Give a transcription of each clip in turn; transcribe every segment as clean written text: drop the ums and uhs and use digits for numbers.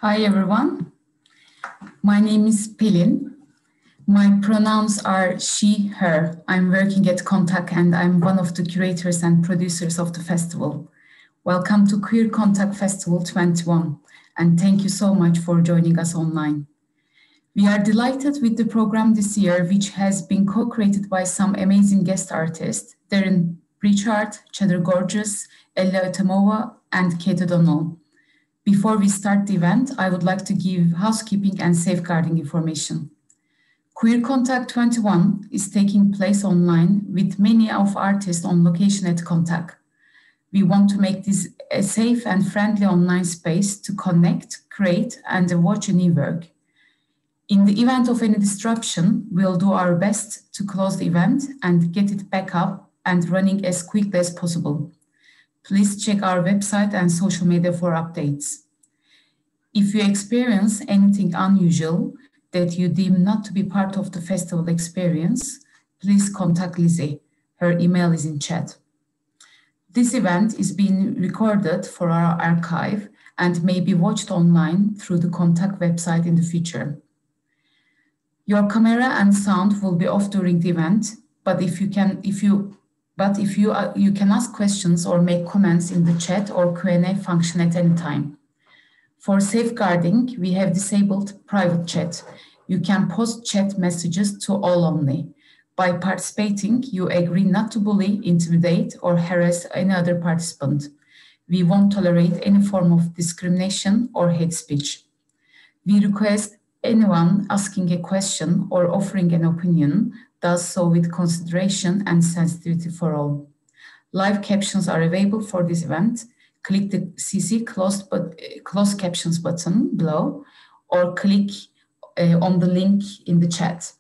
Hi everyone, my name is Pelin. My pronouns are she, her. I'm working at Contact and I'm one of the curators and producers of the festival. Welcome to Queer Contact Festival 21 and thank you so much for joining us online. We are delighted with the program this year, which has been co-created by some amazing guest artists, Darren Pritchard, Cheddar Gorgeous, Ella Otamova, and Kate O'Donnell. Before we start the event, I would like to give housekeeping and safeguarding information. Queer Contact 21 is taking place online with many of artists on location at Contact. We want to make this a safe and friendly online space to connect, create, and watch new work. In the event of any disruption, we'll do our best to close the event and get it back up and running as quickly as possible. Please check our website and social media for updates. If you experience anything unusual that you deem not to be part of the festival experience, please contact Lizzie. Her email is in chat. This event is being recorded for our archive and may be watched online through the Contact website in the future. Your camera and sound will be off during the event, but you can ask questions or make comments in the chat or Q&A function at any time. For safeguarding, we have disabled private chat. You can post chat messages to all only. By participating, you agree not to bully, intimidate, or harass any other participant. We won't tolerate any form of discrimination or hate speech. We request anyone asking a question or offering an opinion does so with consideration and sensitivity for all. Live captions are available for this event. Click the CC closed captions button below or click on the link in the chat.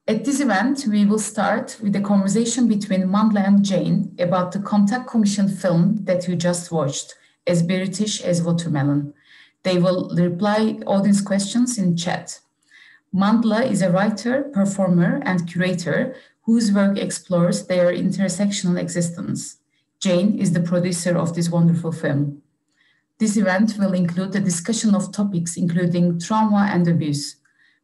At this event, we will start with a conversation between Mandla and Jayne about the Contact Commission film that you just watched, As British as Watermelon. They will reply audience questions in chat. Mandla is a writer, performer, and curator whose work explores their intersectional existence. Jayne is the producer of this wonderful film. This event will include a discussion of topics including trauma and abuse.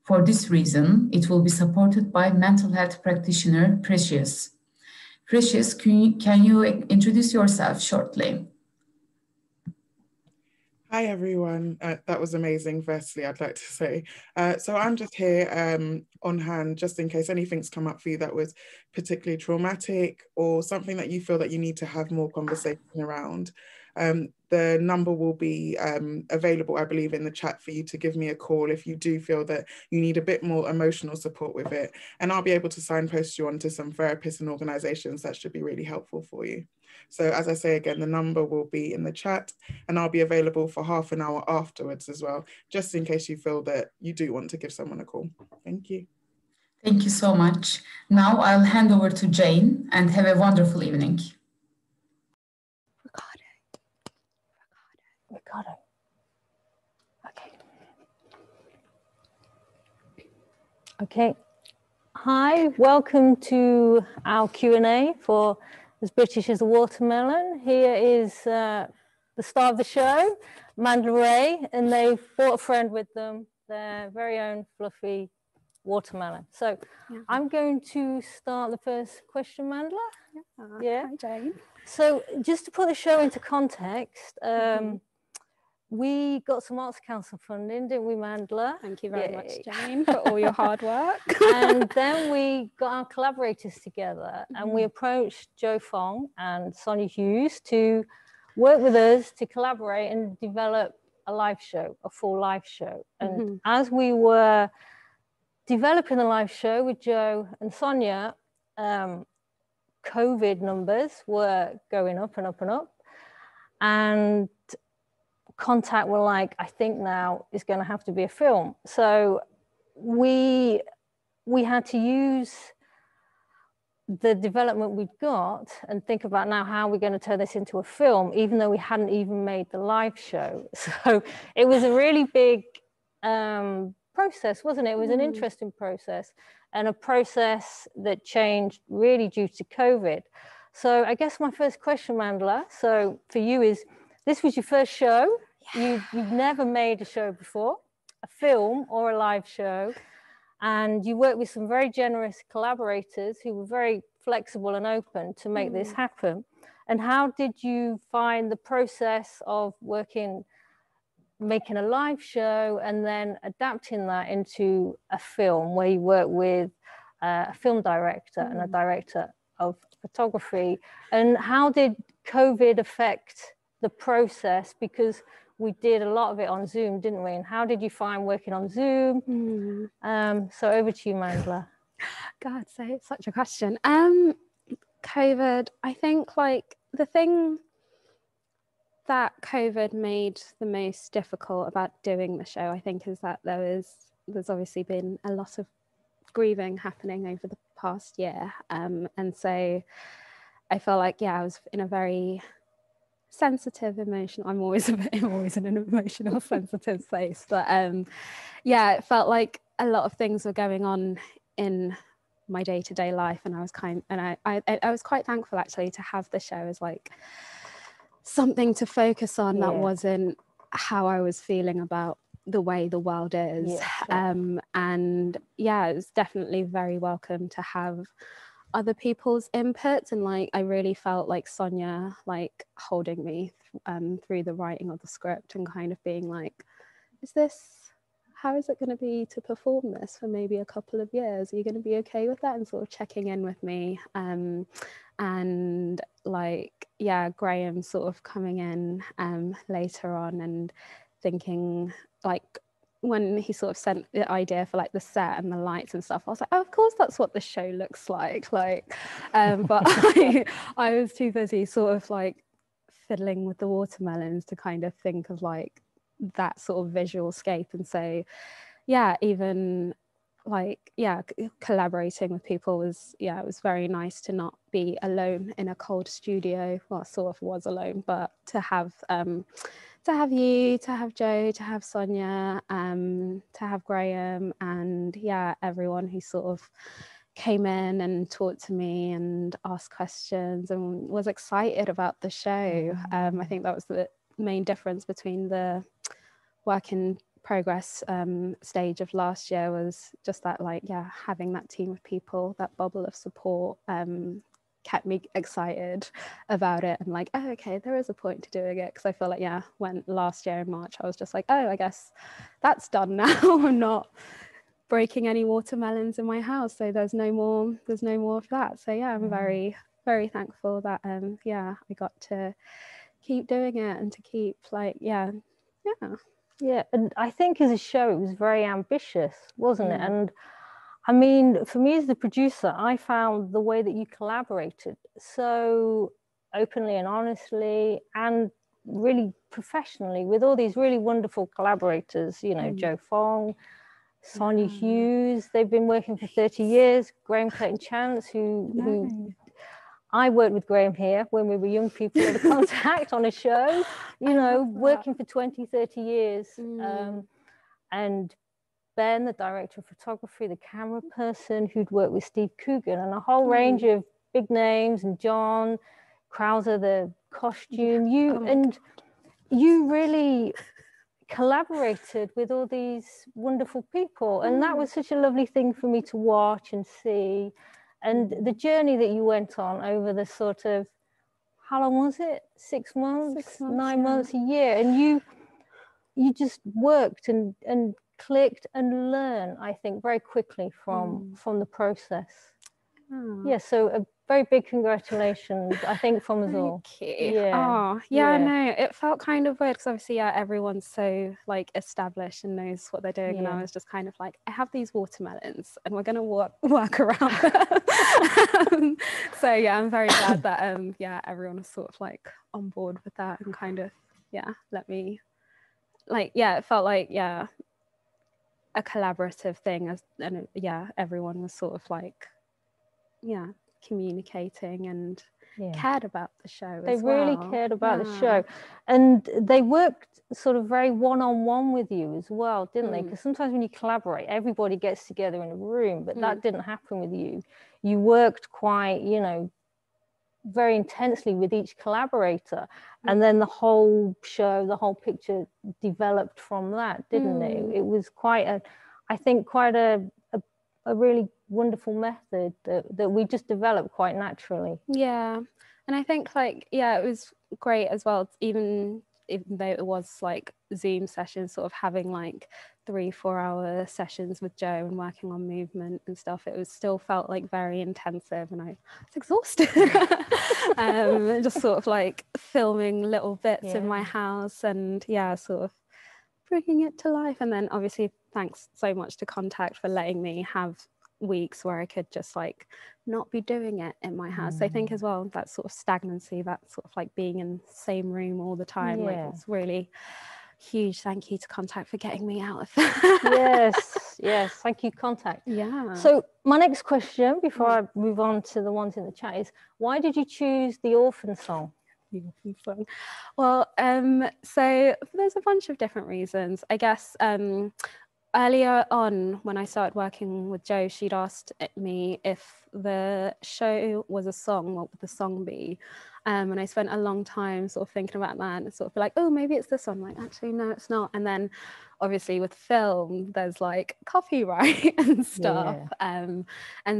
For this reason, it will be supported by mental health practitioner Precious. Precious, can you introduce yourself shortly? Hi, everyone. That was amazing, firstly, I'd like to say. So I'm just here on hand, just in case anything's come up for you that was particularly traumatic or something that you feel that you need to have more conversation around. The number will be available, I believe, in the chat for you to give me a call if you do feel that you need a bit more emotional support with it. And I'll be able to signpost you onto some therapists and organisations that should be really helpful for you. So as I say again, the number will be in the chat and I'll be available for half an hour afterwards as well, just in case you feel that you do want to give someone a call. Thank you. Thank you so much. Now I'll hand over to Jayne and have a wonderful evening. Ricardo. Okay. Okay. Hi, welcome to our Q&A for As British as a Watermelon. Here is the star of the show, Mandla, and they've brought a friend with them, their very own fluffy watermelon. So I'm going to start the first question, Mandla. Hi, Jayne. So just to put the show into context, we got some Arts Council funding, didn't we, Mandla? Thank you very much, Jayne, for all your hard work. And then we got our collaborators together and we approached Jo Fong and Sonia Hughes to work with us to collaborate and develop a live show, a full live show. And as we were developing the live show with Jo and Sonia, COVID numbers were going up and up and up. And Contact were like, I think now is going to have to be a film. So we had to use the development we'd got and think about now how we're going to turn this into a film, even though we hadn't even made the live show. So it was a really big process, wasn't it? It was an interesting process and a process that changed really due to COVID. So I guess my first question, Mandla, so for you is, this was your first show. You've never made a show before, a film or a live show. And you worked with some very generous collaborators who were very flexible and open to make this happen. And how did you find the process of making a live show and then adapting that into a film where you work with a film director and a director of photography? And how did COVID affect the process? Because we did a lot of it on Zoom, didn't we? And how did you find working on Zoom? So over to you, Mandla. God, so it's such a question. COVID, I think like the thing that COVID made the most difficult about doing the show, I think, is that there's obviously been a lot of grieving happening over the past year. And so I feel like, I was in a very sensitive emotional, I'm always in an emotional sensitive space, but it felt like a lot of things were going on in my day-to-day life, and I was quite thankful actually to have the show as like something to focus on that wasn't how I was feeling about the way the world is. And it was definitely very welcome to have other people's inputs, and like I really felt like Sonia like holding me through the writing of the script and kind of being like, how is it going to be to perform this for maybe a couple of years? Are you going to be okay with that? And sort of checking in with me, and like Graham sort of coming in later on and thinking like, when he sort of sent the idea for like the set and the lights and stuff, I was like, oh, of course that's what the show looks like. But I was too busy sort of like fiddling with the watermelons to kind of think of like that sort of visual scape. And so even like collaborating with people was it was very nice to not be alone in a cold studio. Well, I sort of was alone, but to have you, to have Jo, to have Sonia, to have Graham, and everyone who sort of came in and talked to me and asked questions and was excited about the show. I think that was the main difference between the work in progress stage of last year, was just that like having that team of people, that bubble of support, kept me excited about it, and like, oh, okay, there is a point to doing it. Because I feel like when last year in March I was just like, oh, I guess that's done now. I'm not breaking any watermelons in my house, so there's no more of that. So I'm very, very thankful that I got to keep doing it and to keep like and I think as a show it was very ambitious, wasn't it? And I mean, for me as the producer, I found the way that you collaborated so openly and honestly and really professionally with all these really wonderful collaborators, Jo Fong, Sonia Hughes, they've been working for 30 years. Graham Clayton-Chance, who I worked with Graham here when we were young people at the Contact on a show, you know, working for 20, 30 years. And Ben, the director of photography, the camera person who'd worked with Steve Coogan, and a whole range of big names, and John Krauser, the costume. You really collaborated with all these wonderful people, and that was such a lovely thing for me to watch and see. And the journey that you went on over the sort of, how long was it? 6 months, 9 months, a year, and you just worked and clicked and learned, I think, very quickly from the process. Yeah, so a very big congratulations, I think, from us all. Thank you. No, it felt kind of weird because obviously, everyone's so like established and knows what they're doing, and I was just kind of like, I have these watermelons, and we're gonna work around them. So yeah, I'm very glad that everyone was sort of like on board with that and kind of let me it felt like a collaborative thing, and everyone was sort of like communicating and cared about the show. They really cared about the show, and they worked sort of very one-on-one with you as well, didn't they? Because sometimes when you collaborate, everybody gets together in a room, but that didn't happen with you. You worked quite, you know, very intensely with each collaborator, and then the whole show, the whole picture developed from that, didn't it? It was quite a really wonderful method that we just developed quite naturally. Yeah, and I think it was great as well, even though it was like Zoom sessions, sort of having like 3-4 hour sessions with Joe and working on movement and stuff. It was still felt like very intensive, and I was exhausted. Just sort of like filming little bits in my house and sort of bringing it to life. And then obviously thanks so much to Contact for letting me have weeks where I could just like not be doing it in my house. I think as well, that sort of stagnancy, that sort of like being in the same room all the time, like it's really huge thank you to Contact for getting me out of that. yes, thank you, Contact. So my next question before I move on to the ones in the chat is, why did you choose the Orphan song? Well, so there's a bunch of different reasons, I guess. Earlier on, when I started working with Jo, she'd asked me if the show was a song, what would the song be? And I spent a long time sort of thinking about that and sort of be like, oh, maybe it's this one. Like, actually, no, it's not. And then obviously with film, there's like copyright and stuff. And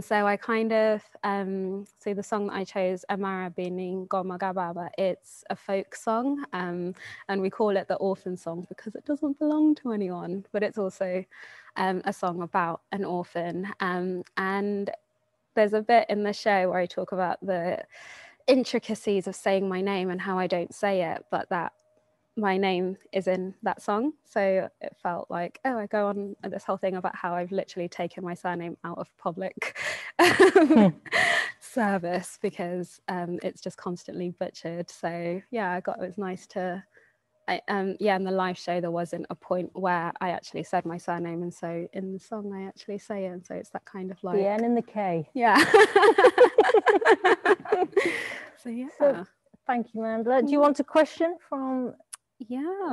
so I kind of, so the song that I chose, Amara Bini Goma Gababa, it's a folk song. And we call it the Orphan song because it doesn't belong to anyone, but it's also a song about an orphan. And there's a bit in the show where I talk about the intricacies of saying my name and how I don't say it, but that my name is in that song. So it felt like, oh, I go on this whole thing about how I've literally taken my surname out of public service because it's just constantly butchered. So yeah, it was nice to, in the live show there wasn't a point where I actually said my surname, and so in the song I actually say it, and so it's that kind of like the N and the K. So thank you, Mandla. Do you want a question from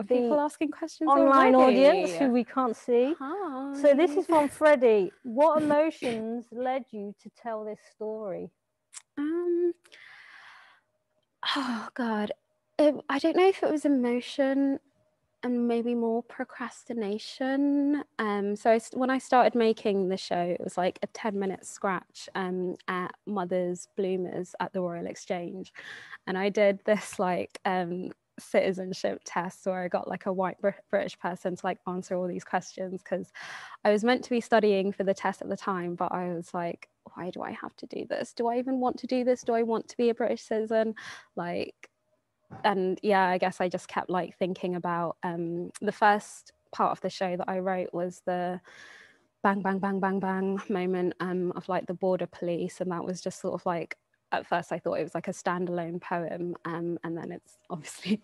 people asking questions online already? Audience who we can't see? Hi. So this is from Freddie. What emotions led you to tell this story? Oh God, I don't know if it was emotion and maybe more procrastination. So when I started making the show, it was like a 10-minute scratch at Mother's Bloomers at the Royal Exchange. And I did this like citizenship test where I got like a white British person to like answer all these questions, because I was meant to be studying for the test at the time, but I was like, why do I have to do this? Do I even want to do this? Do I want to be a British citizen? And I guess I just kept like thinking about the first part of the show that I wrote was the bang bang bang bang bang moment of like the border police, and that was just sort of like at first I thought it was like a standalone poem, and then it's obviously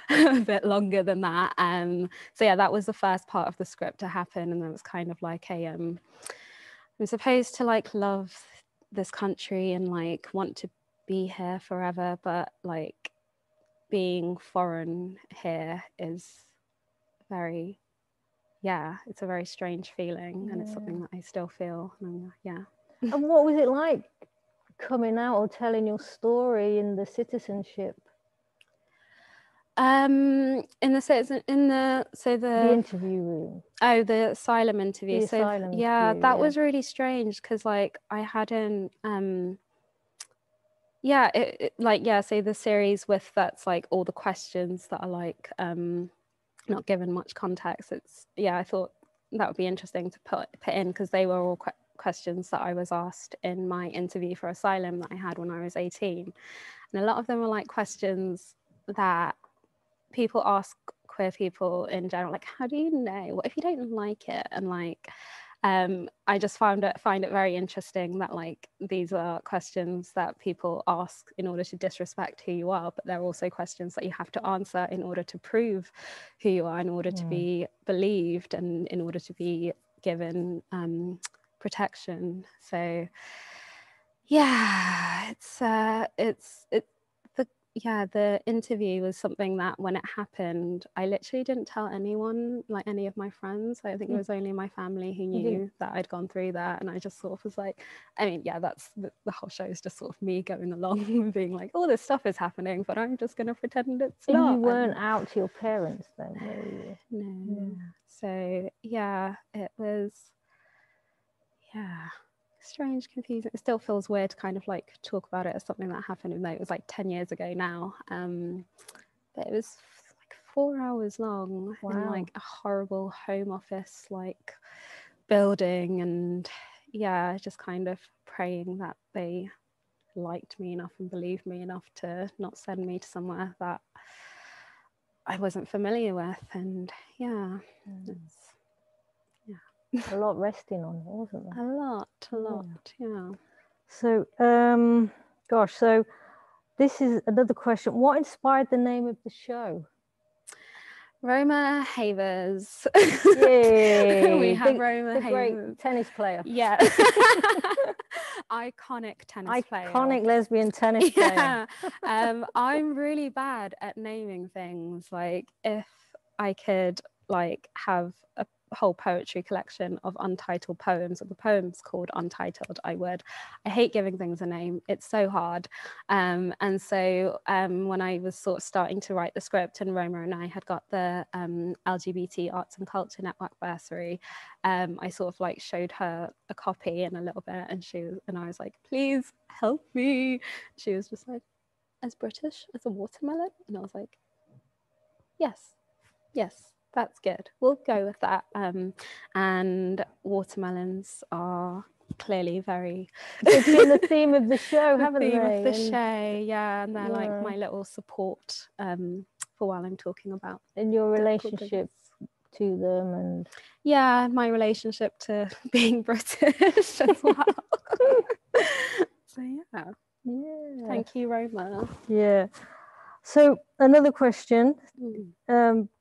a bit longer than that. So yeah, that was the first part of the script to happen, and then it was kind of like I'm supposed to like love this country and like want to be here forever, but like being foreign here is very, it's a very strange feeling, and it's something that I still feel. And And what was it like coming out or telling your story in the citizenship? In the interview room. Oh, the asylum interview. That was really strange because like I hadn't so the series with that's like all the questions that are like not given much context. I thought that would be interesting to put in because they were all questions that I was asked in my interview for asylum that I had when I was 18, and a lot of them were like questions that people ask queer people in general, like, how do you know? What if you don't like it? And like I just find it very interesting that like these are questions that people ask in order to disrespect who you are, but they're also questions that you have to answer in order to prove who you are, in order to be believed, and in order to be given protection. So the interview was something that when it happened, I literally didn't tell anyone, like any of my friends. I think it was only my family who knew that I'd gone through that. And I just sort of was like, that's the whole show is just sort of me going along and being like, all this stuff is happening, but I'm just going to pretend it's not. You weren't out to your parents then, were you? No. So it was, strange, confusing. It still feels weird to kind of like talk about it as something that happened, even though it was like 10 years ago now. But it was like 4 hours long in like a horrible home office like building, and just kind of praying that they liked me enough and believed me enough to not send me to somewhere that I wasn't familiar with. And a lot resting on it, wasn't there? A lot. So so this is another question. What inspired the name of the show? Roma Havers. Yay! We have Roma Havers. Great tennis player. Yeah. Iconic tennis player. Iconic lesbian tennis player. I'm really bad at naming things. Like if I could like have a whole poetry collection of untitled poems, or the poems called Untitled, I would. I hate giving things a name. It's so hard. And so when I was sort of starting to write the script, and Roma and I had got the LGBT Arts and Culture Network bursary, I sort of like showed her a copy and a little bit, and I was like, please help me. She was just like, as British as a watermelon? And I was like, yes, that's good. We'll go with that. And watermelons are clearly very... It's been the theme of the show, haven't they? The theme of the show, and they're like my little support for while I'm talking about. In your relationship to them, and... Yeah, my relationship to being British as well. So thank you, Roma. So another question,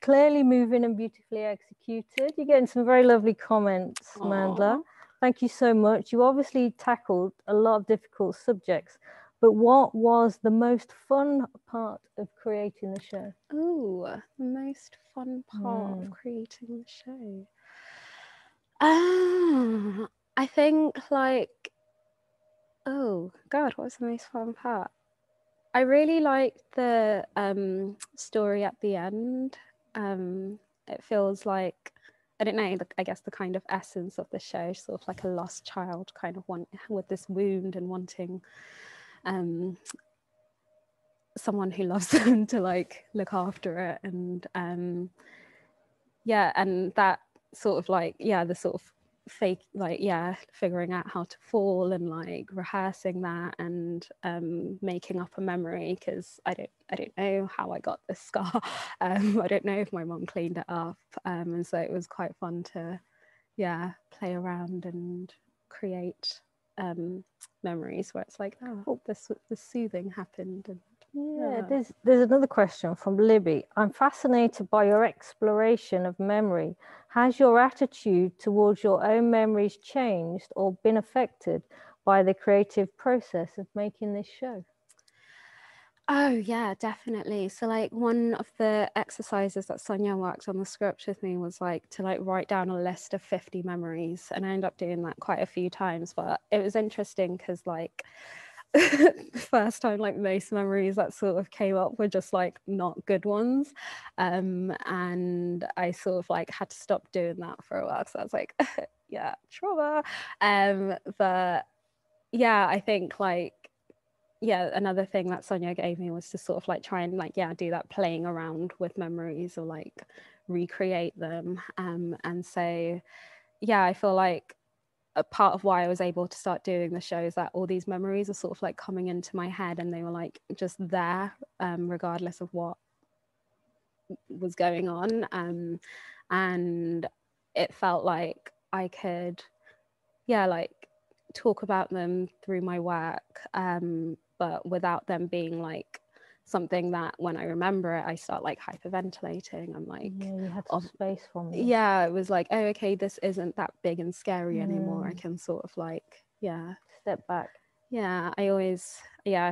clearly moving and beautifully executed. You're getting some very lovely comments, Mandla. Thank you so much. You obviously tackled a lot of difficult subjects, but what was the most fun part of creating the show? Oh, the most fun part of creating the show. I think like, oh God, what was the most fun part? I really liked the story at the end. It feels like, I don't know, I guess the kind of essence of the show, sort of like a lost child kind of with this wound and wanting someone who loves them to like look after it. And and that sort of like, the sort of fake, like figuring out how to fall and like rehearsing that and making up a memory, because I don't know how I got this scar. I don't know if my mom cleaned it up, and so it was quite fun to play around and create memories where it's like, oh, this soothing happened. And yeah, there's another question from Libby. I'm fascinated by your exploration of memory. Has your attitude towards your own memories changed or been affected by the creative process of making this show? Oh yeah, definitely. So like one of the exercises that Sonia worked on the script with me was like to like write down a list of 50 memories, and I ended up doing that quite a few times. But it was interesting because like the first time, like most memories that sort of came up were just like not good ones, and I sort of like had to stop doing that for a while because I was like, yeah, trauma. But yeah, I think like, yeah, another thing that Sonia gave me was to sort of like try and like, yeah, do that playing around with memories or like recreate them. And so, yeah, I feel like a part of why I was able to start doing the show is that all these memories are sort of like coming into my head, and they were like just there, regardless of what was going on. And it felt like I could, yeah, like talk about them through my work, but without them being like something that when I remember it, I start like hyperventilating. I'm like, yeah, you had some space from it. Yeah, it was like, oh, okay, this isn't that big and scary anymore. I can sort of like, yeah, step back. Yeah, I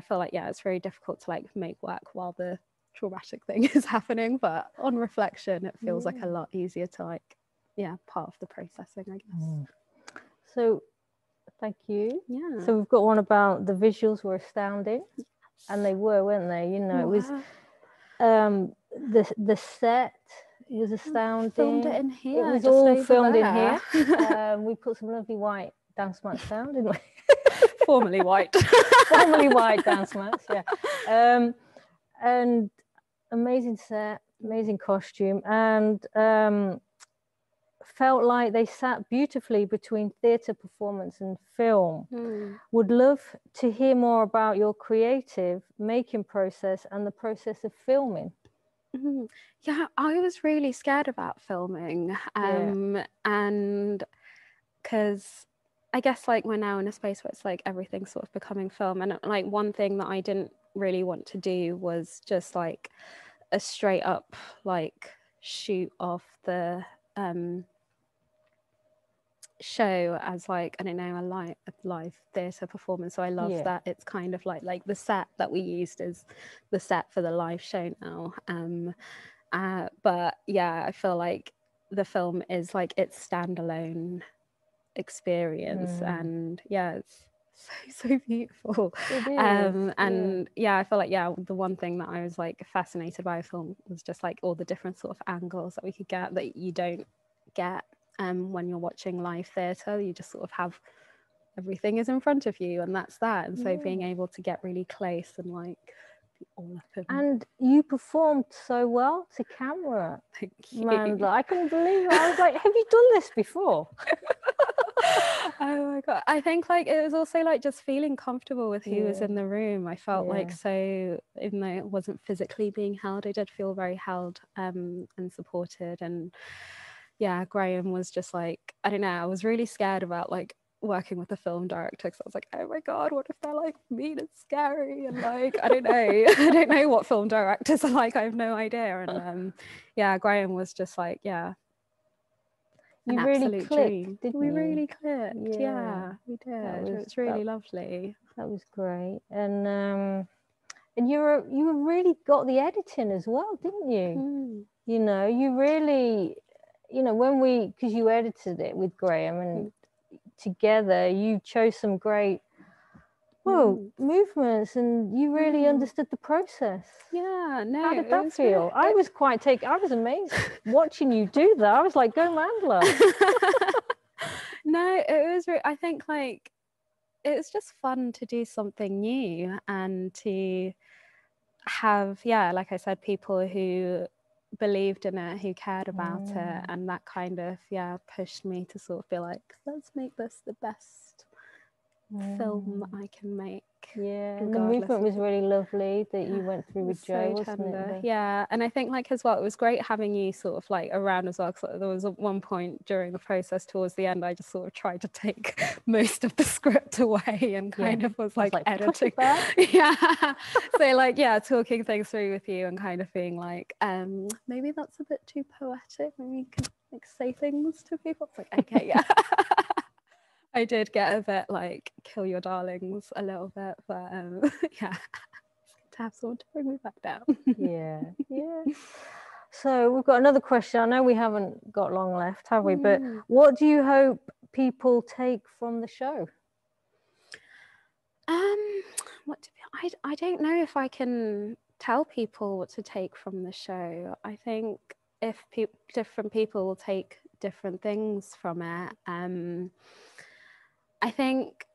feel like, yeah, it's very difficult to like make work while the traumatic thing is happening, but on reflection, it feels like a lot easier to like, yeah, part of the processing, I guess. So thank you. Yeah. So we've got one about the visuals were astounding, and they were, weren't they? You know, it was the set was astounding. Filmed it in here. It was just all filmed there. in here. We put some lovely white dance mats down, didn't we? Formerly white. Formerly white dance mats, yeah. And amazing set, amazing costume, and felt like they sat beautifully between theatre performance and film. Would love to hear more about your creative making process and the process of filming. Yeah, I was really scared about filming, and because I guess like we're now in a space where it's like everything's sort of becoming film, and like one thing that I didn't really want to do was just like a straight up like shoot of the show as like, I don't know, a live theatre performance. So I love that it's kind of like the set that we used is the set for the live show now. But yeah, I feel like the film is like its standalone experience, and yeah, it's so beautiful. It is, and yeah, I feel like the one thing that I was like fascinated by a film was just like all the different sort of angles that we could get that you don't get when you're watching live theatre. You just sort of have everything is in front of you, and that's that. And so being able to get really close and like be all up in. And you performed so well to camera. Thank you. Mandla. I couldn't believe it. I was like, have you done this before? Oh my god, I think like it was also like just feeling comfortable with who was in the room. I felt like, so even though it wasn't physically being held, I did feel very held and supported. And yeah, Graham was just like, I don't know, I was really scared about like working with a film director, because I was like, oh my god, what if they're like mean and scary, and like I don't know what film directors are like. I have no idea. And yeah, Graham was just like, yeah, you an really absolute clicked, dream. didn't We you? really clicked. Yeah, we did. It was really lovely. That was great. And you really got the editing as well, didn't you? You know, you really, you know, because you edited it with Graham, and together you chose some great movements, and you really understood the process. Yeah, no. How did that feel? I was amazed watching you do that. I was like, go Mandla. No, it was, I think like, it was just fun to do something new, and to have, like I said, people who believed in it, who cared about it, and that kind of pushed me to sort of be like, let's make this the best film I can make. Yeah, and the movement was really lovely that you went through with Joe, wasn't it? Yeah, and I think like as well, it was great having you sort of like around as well, because there was at one point during the process towards the end, I just sort of tried to take most of the script away and kind of was like editing. Yeah, so like, yeah, talking things through with you and kind of being like, maybe that's a bit too poetic, maybe you can like say things to people. It's like, okay, yeah. I did get a bit like kill your darlings a little bit, but yeah, it's good to have someone to bring me back down. Yeah. So we've got another question. I know we haven't got long left, have we? But what do you hope people take from the show? I don't know if I can tell people what to take from the show. I think if different people will take different things from it. I think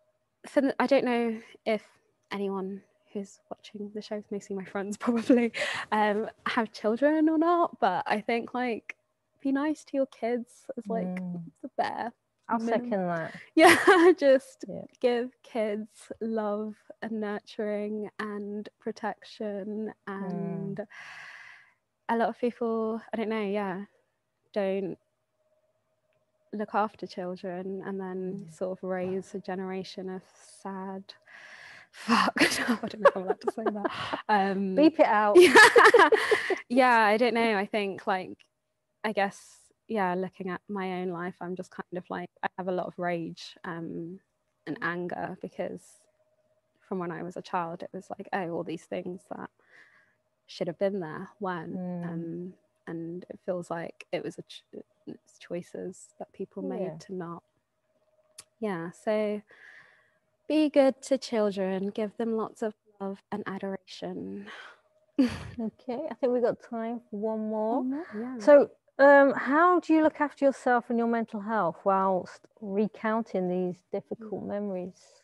I don't know if anyone who's watching the show, mostly my friends probably, have children or not, but I think like be nice to your kids as like the bare I'll second that. Yeah, just give kids love and nurturing and protection, and a lot of people, I don't know, don't look after children and then sort of raise a generation of sad fuck. I don't know if I'm allowed to say that. Beep it out. Yeah, I don't know. I think like, I guess, looking at my own life, I'm just kind of like, I have a lot of rage and anger, because from when I was a child, it was like, oh, all these things that should have been there when, and it feels like it was it's choices that people made to not. So be good to children, give them lots of love and adoration. Okay, I think we've got time for one more. Yeah. So how do you look after yourself and your mental health whilst recounting these difficult memories?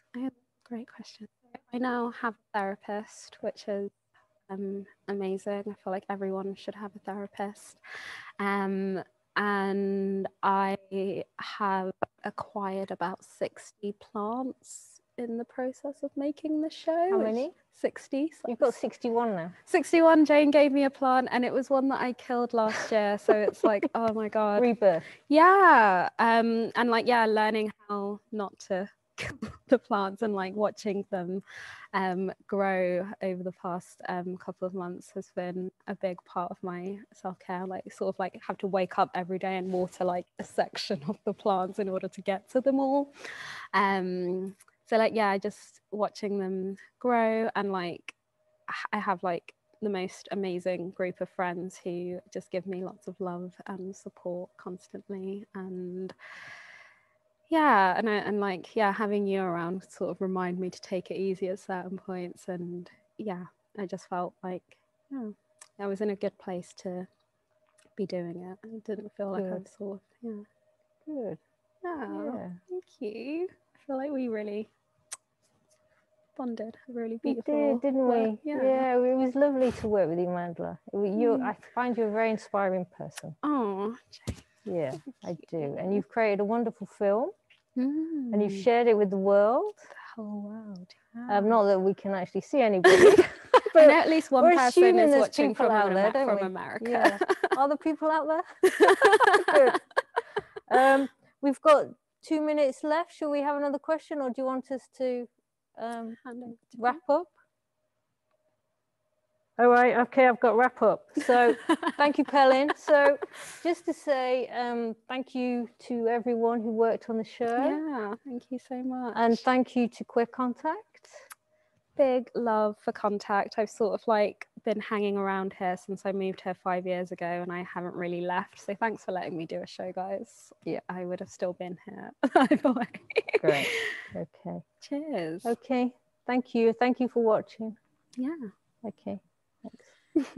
Great question. I now have a therapist, which is amazing. I feel like everyone should have a therapist. And I have acquired about 60 plants in the process of making the show. How many? 60. So you've got 61 now. 61. Jayne gave me a plant and it was one that I killed last year. So it's like, oh my God. Rebirth. Yeah. And like, learning how not to kill the plants and like watching them grow over the past couple of months has been a big part of my self-care. Like sort of like have to wake up every day and water like a section of the plants in order to get to them all. So like, just watching them grow, and like I have like the most amazing group of friends who just give me lots of love and support constantly. And having you around sort of remind me to take it easy at certain points. And I just felt like I was in a good place to be doing it. I didn't feel like I was sort of Good. Thank you. I feel like we really bonded. Really beautiful. We did, didn't we? Yeah, it was lovely to work with you, Mandla. I find you a very inspiring person. Oh, yeah, I do. And you've created a wonderful film, and you've shared it with the world. The whole world. Not that we can actually see anybody, but and at least one person is watching from America. Yeah. Are there people out there? Good. We've got 2 minutes left. Shall we have another question, or do you want us to wrap up? All right, okay, I've got wrap up. So thank you, Pelin. So just to say thank you to everyone who worked on the show. Yeah, thank you so much. And thank you to Queer Contact. Big love for Contact. I've sort of like been hanging around here since I moved here 5 years ago, and I haven't really left. So thanks for letting me do a show, guys. Yeah, I would have still been here either way. Great. Okay. Cheers. Okay. Thank you. Thank you for watching. Yeah. Okay. Thanks.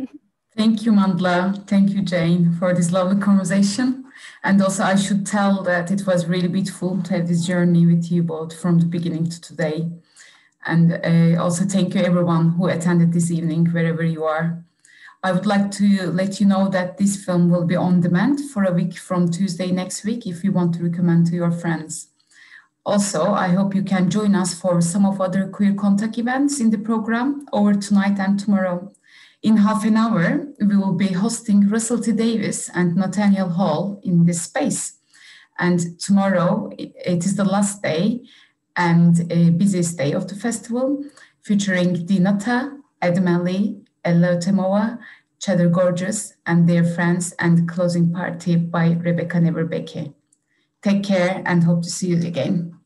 Thank you, Mandla. Thank you, Jayne, for this lovely conversation. And also, I should tell that it was really beautiful to have this journey with you both from the beginning to today. And also thank you, everyone who attended this evening, wherever you are. I would like to let you know that this film will be on demand for a week from Tuesday next week, if you want to recommend to your friends. Also, I hope you can join us for some of other queer contact events in the program over tonight and tomorrow. In half an hour, we will be hosting Russell T. Davies and Nathaniel Hall in this space. And tomorrow, it is the last day and a busiest day of the festival, featuring Dinata, Edmali, Ella Temoa, Cheddar Gorgeous, and their friends, and closing party by Rebecca Neverbeke. Take care and hope to see you again.